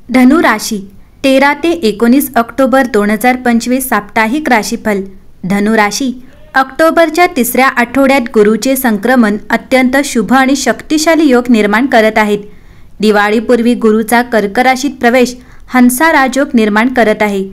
धनु राशी 13 ते 19 ऑक्टोबर 2025 साप्ताहिक राशीफल। धनु राशी ऑक्टोबरच्या तिसऱ्या आठवड्यात गुरुचे संक्रमण अत्यंत शुभ आणि शक्तिशाली योग निर्माण करत आहेत। दिवाळीपूर्वी गुरुचा कर्क राशीत प्रवेश हंसा राजयोग निर्माण करत आहे।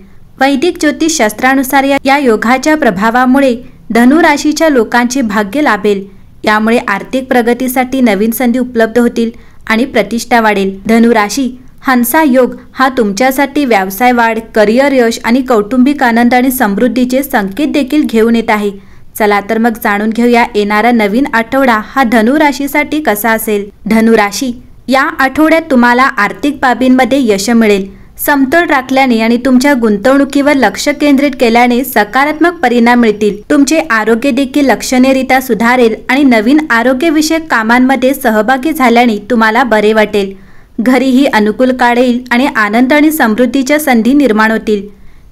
वैदिक ज्योतिष शास्त्रानुसार या योगाच्या प्रभावामुळे धनु राशीच्या लोकांचे भाग्य लाभेल। यामुळे आर्थिक प्रगतीसाठी नवीन संधी उपलब्ध होतील आणि प्रतिष्ठा वाढेल। धनु राशी हंसा योग हा तुमच्यासाठी व्यवसाय वाढ, करिअर यश आणि कौटुंबिक आनंद आणि समृद्धीचे संकेत देखील घेऊन येत आहे। चला तर मग जाणून घेऊया येणारा नवीन आठवडा हा धनु राशीसाठी कसा असेल। धनु राशी या आठवड्यात तुम्हाला आर्थिक बाबींमध्ये यश मिळेल। समतोल राखल्याने आणि तुमच्या गुंतवणुकीवर लक्ष केंद्रित केल्याने सकारात्मक परिणाम मिळतील। तुमचे आरोग्य देखील लक्षणीयरित्या सुधारेल आणि नवीन आरोग्यविषयक कामांमध्ये सहभागी झाल्याने तुम्हाला बरे वाटेल। घरीही अनुकूल काळ येईल आणि आनंद आणि समृद्धीच्या संधी निर्माण होतील।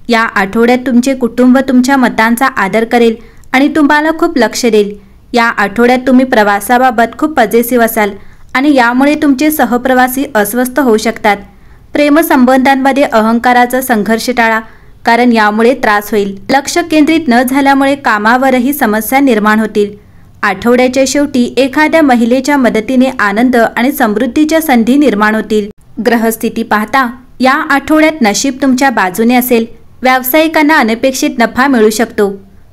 या आठवड्यात तुमचे कुटुंब तुमच्या मतांचा आदर करेल आणि तुम्हाला खूप लक्ष देईल। या आठवड्यात तुम्ही प्रवासाबाबत खूप पॉझिटिव्ह असाल आणि यामुळे तुमचे सहप्रवासी अस्वस्थ होऊ शकतात। प्रेमसंबंधांमध्ये अहंकाराचा संघर्ष टाळा, कारण यामुळे त्रास होईल। लक्ष केंद्रित न झाल्यामुळे कामावरही समस्या निर्माण होतील। आठवड्याच्या शेवटी एखाद्या महिलेच्या मदतीने आनंद आणि समृद्धीच्या संधी निर्माण होतील। ग्रहस्थिती पाहता या आठवड्यात नशीब तुमच्या बाजूने असेल। व्यावसायिकांना अनपेक्षित नफा मिळू शकतो।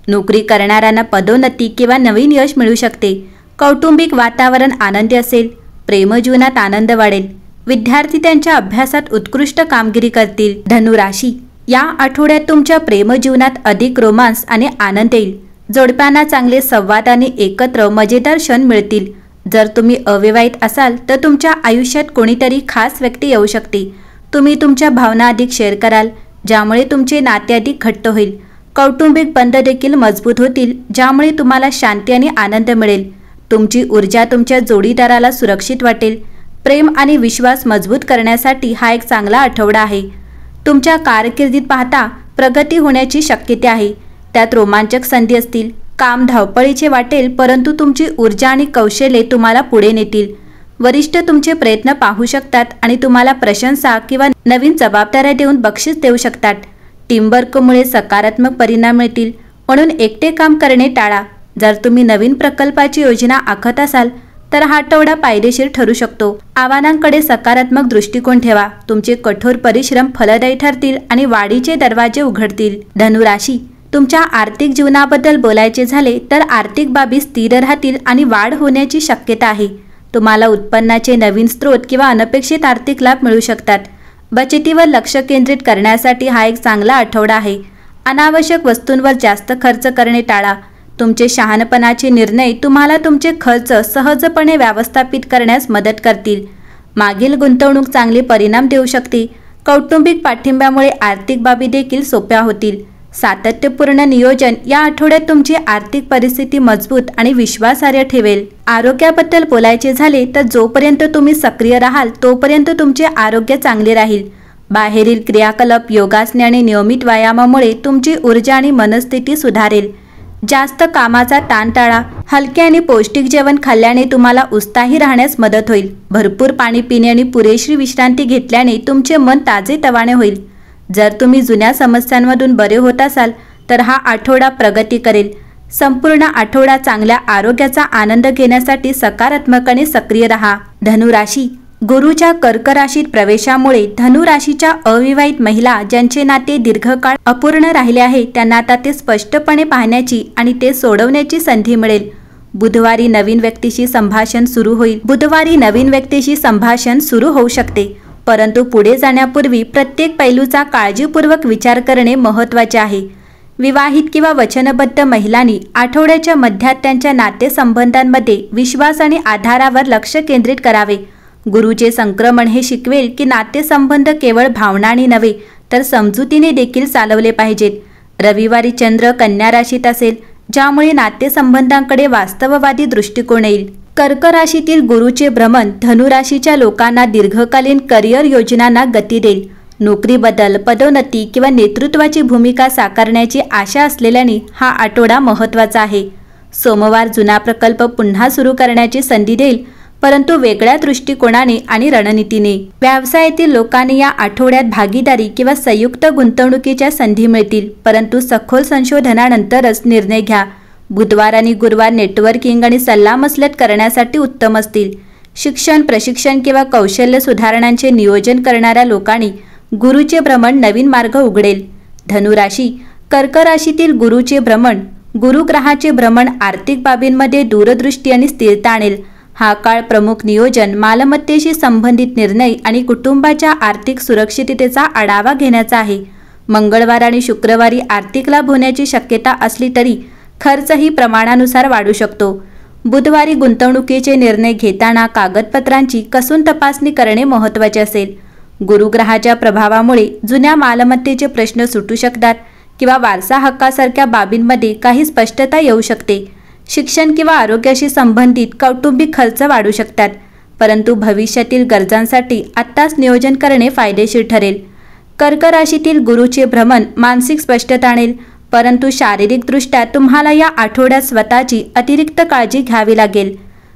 नोकरी करणाऱ्यांना पदोन्नती किंवा नवीन यश मिळू शकते। कौटुंबिक वातावरण आनंदी असेल। प्रेमजीवनात आनंद वाढेल। विद्यार्थी त्यांच्या अभ्यासात उत्कृष्ट कामगिरी करतील। धनु राशी या आठवड्यात तुमच्या प्रेमजीवनात अधिक रोमांस आणि आनंद येईल। जोडप्यांना चांगले संवाद आणि एकत्र मजेदार क्षण मिळतील। जर तुम्ही अविवाहित असाल तर तुमच्या आयुष्यात कोणीतरी खास व्यक्ती येऊ शकते। तुम्ही तुमच्या भावना अधिक शेअर कराल, ज्यामुळे तुमचे नाते अधिक घट्ट होईल। कौटुंबिक बंध देखील मजबूत होतील, ज्यामुळे तुम्हाला शांती आणि आनंद मिळेल। तुमची ऊर्जा तुमच्या जोडीदाराला सुरक्षित वाटेल। प्रेम आणि विश्वास मजबूत करण्यासाठी हा एक चांगला आठवडा आहे। तुमच्या कारकिर्दीत पाहता प्रगती होण्याची शक्यता आहे। त्यात रोमांचक संधी असतील। काम धावपळीचे वाटेल, परंतु तुमची ऊर्जा आणि कौशल्ये तुम्हाला पुढे नेतील। वरिष्ठ तुमचे प्रयत्न पाहू शकतात आणि तुम्हाला प्रशंसा किंवा नवीन जबाबदाऱ्या देऊन बक्षीस देऊ शकतात। टीमवर्कमुळे सकारात्मक परिणाम मिळतील, म्हणून एकटे काम करणे टाळा। जर तुम्ही नवीन प्रकल्पाची योजना आखत असाल तर हा आठवडा फायदेशीर ठरू शकतो। आव्हानांकडे सकारात्मक दृष्टिकोन ठेवा। तुमचे कठोर परिश्रम फलदायी ठरतील आणि वाढीचे दरवाजे उघडतील। धनु राशी तुमच्या आर्थिक जीवनाबद्दल बोलायचे झाले तर आर्थिक बाबी स्थिर राहतील आणि वाढ होण्याची शक्यता आहे। तुम्हाला उत्पन्नाचे नवीन स्रोत किंवा अनपेक्षित आर्थिक लाभ मिळू शकतात। बचतीवर लक्ष केंद्रित करण्यासाठी हा एक चांगला आठवडा आहे। अनावश्यक वस्तूंवर जास्त खर्च करणे टाळा। तुमचे शहाणपणाचे निर्णय तुम्हाला तुमचे खर्च सहजपणे व्यवस्थापित करण्यास मदत करतील। मागील गुंतवणूक चांगले परिणाम देऊ शकते। कौटुंबिक पाठिंब्यामुळे आर्थिक बाबी देखील सोप्या होतील। सातत्यपूर्ण नियोजन या आठवड्यात तुमची आर्थिक परिस्थिती मजबूत आणि विश्वासार्ह ठेवेल। आरोग्याबद्दल बोलायचे झाले तर जोपर्यंत तुम्ही सक्रिय राहाल तोपर्यंत तुमचे आरोग्य चांगले राहील। बाहेरील क्रियाकलाप, योगासने आणि नियमित व्यायामामुळे तुमची ऊर्जा आणि मनस्थिती सुधारेल। जास्त कामाचा ताण टाळा। हलके आणि पौष्टिक जेवण खाल्ल्याने तुम्हाला उत्साही राहण्यास मदत होईल। भरपूर पाणी पिणे आणि पुरेशी विश्रांती घेतल्याने तुमचे मन ताजेतवाने होईल। जर तुम्ही जुन्या समस्यांमधून बरे होत असाल तर हा आठवडा प्रगती करेल। संपूर्ण आठवडा चांगल्या आरोग्याचा आनंद घेण्यासाठी सकारात्मक आणि सक्रिय राहा। धनु राशी गुरुच्या कर्क राशीत प्रवेशामुळे धनु राशीच्या अविवाहित महिला ज्यांचे नाते दीर्घकाळ अपूर्ण राहिले आहे त्यांना आता ते स्पष्टपणे पाहण्याची आणि ते सोडवण्याची संधी मिळेल। बुधवारी नवीन व्यक्तीशी संभाषण सुरू होऊ शकते, परंतु पुढे जाण्यापूर्वी प्रत्येक पैलूचा काळजीपूर्वक विचार करणे महत्त्वाचे आहे। विवाहित किंवा वचनबद्ध महिलांनी आठवड्याच्या मध्यात त्यांच्या नातेसंबंधांमध्ये विश्वास आणि आधारावर लक्ष केंद्रित करावे। गुरुचे संक्रमण हे शिकवेल की नातेसंबंध केवळ भावनांनी नव्हे तर समजुतीने देखील चालवले पाहिजेत। रविवारी चंद्र कन्या राशीत असेल, ज्यामुळे नातेसंबंधांकडे वास्तववादी दृष्टिकोन येईल। कर्क राशीतील गुरुचे भ्रमण धनु राशीच्या लोकांना दीर्घकालीन करिअर योजनांना गती देईल। नोकरी बदल, पदोन्नती किंवा नेतृत्वाची भूमिका साकारण्याची आशा असलेल्यांनी हा आठवडा महत्त्वाचा आहे। सोमवार जुना प्रकल्प पुन्हा सुरू करण्याची संधी देईल, परंतु वेगळ्या दृष्टिकोनाने आणि रणनीतीने. व्यवसायातील लोकांनी या आठवड्यात भागीदारी किंवा संयुक्त गुंतवणुकीच्या संधी मिळतील, परंतु सखोल संशोधनानंतरच निर्णय घ्या. बुधवार आणि गुरुवार नेटवर्किंग आणि सल्लामसलत करण्यासाठी उत्तम असतील. शिक्षण, प्रशिक्षण किंवा कौशल्य सुधारणांचे नियोजन करणाऱ्या लोकांनी गुरुचे भ्रमण नवीन मार्ग उघडेल. धनुराशी, कर्क राशीतील गुरुचे भ्रमण, गुरुग्रहाचे भ्रमण आर्थिक बाबींमध्ये दूरदृष्टी आणि स्थिरता आणेल. हा काळ प्रमुख नियोजन, मालमत्तेशी संबंधित निर्णय आणि कुटुंबाच्या आर्थिक सुरक्षिततेचा आढावा घेण्याचा आहे. मंगळवार आणि शुक्रवारी आर्थिक लाभ होण्याची शक्यता असली तरी खर्चही प्रमाणानुसार वाढू शकतो. बुधवारी गुंतवणुकीचे निर्णय घेताना कागदपत्रांची कसून तपासणी करणे महत्त्वाचे असेल. गुरुग्रहाच्या प्रभावामुळे जुन्या मालमत्तेचे प्रश्न सुटू शकतात किंवा वारसा हक्कासारख्या बाबींमध्ये काही स्पष्टता येऊ शकते. शिक्षण किंवा आरोग्याशी संबंधित कौटुंबिक खर्च वाढू शकतात, परंतु भविष्यातील गरजांसाठी आत्ताच नियोजन करणे फायदेशीर ठरेल. कर्क राशीतील गुरुचे भ्रमण मानसिक स्पष्टता आणेल, परंतु शारीरिकदृष्ट्या तुम्हाला या आठवड्यात स्वतःची अतिरिक्त काळजी घ्यावी लागेल.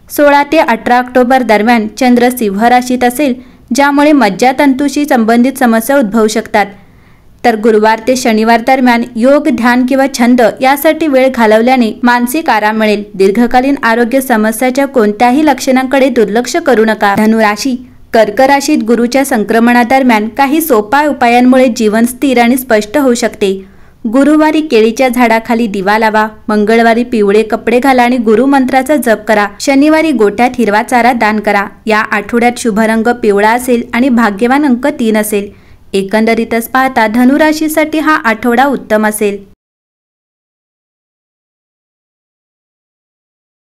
16 ते 18 ऑक्टोबर दरम्यान चंद्र सिंह राशीत असेल, ज्यामुळे मज्जातंतूशी संबंधित समस्या उद्भवू शकतात. तर गुरुवार ते शनिवार दरम्यान योग, ध्यान किंवा छंद यासाठी वेळ घालवल्याने मानसिक आराम मिळेल. दीर्घकालीन आरोग्य समस्याच्या कोणत्याही लक्षणांकडे दुर्लक्ष करू नका. धनुराशी, कर्क राशीत गुरुच्या संक्रमणादरम्यान काही सोपा उपायांमुळे जीवन स्थिर आणि स्पष्ट होऊ शकते. गुरुवारी केळीच्या झाडाखाली दिवा लावा. मंगळवारी पिवळे कपडे घाला आणि गुरुमंत्राचा जप करा. शनिवारी गोठ्यात हिरवा चारा दान करा. या आठवड्यात शुभ रंग पिवळा असेल आणि भाग्यवान अंक 3 असेल. एकंदरीतच पाहता धनुराशीसाठी हा आठवडा उत्तम असेल.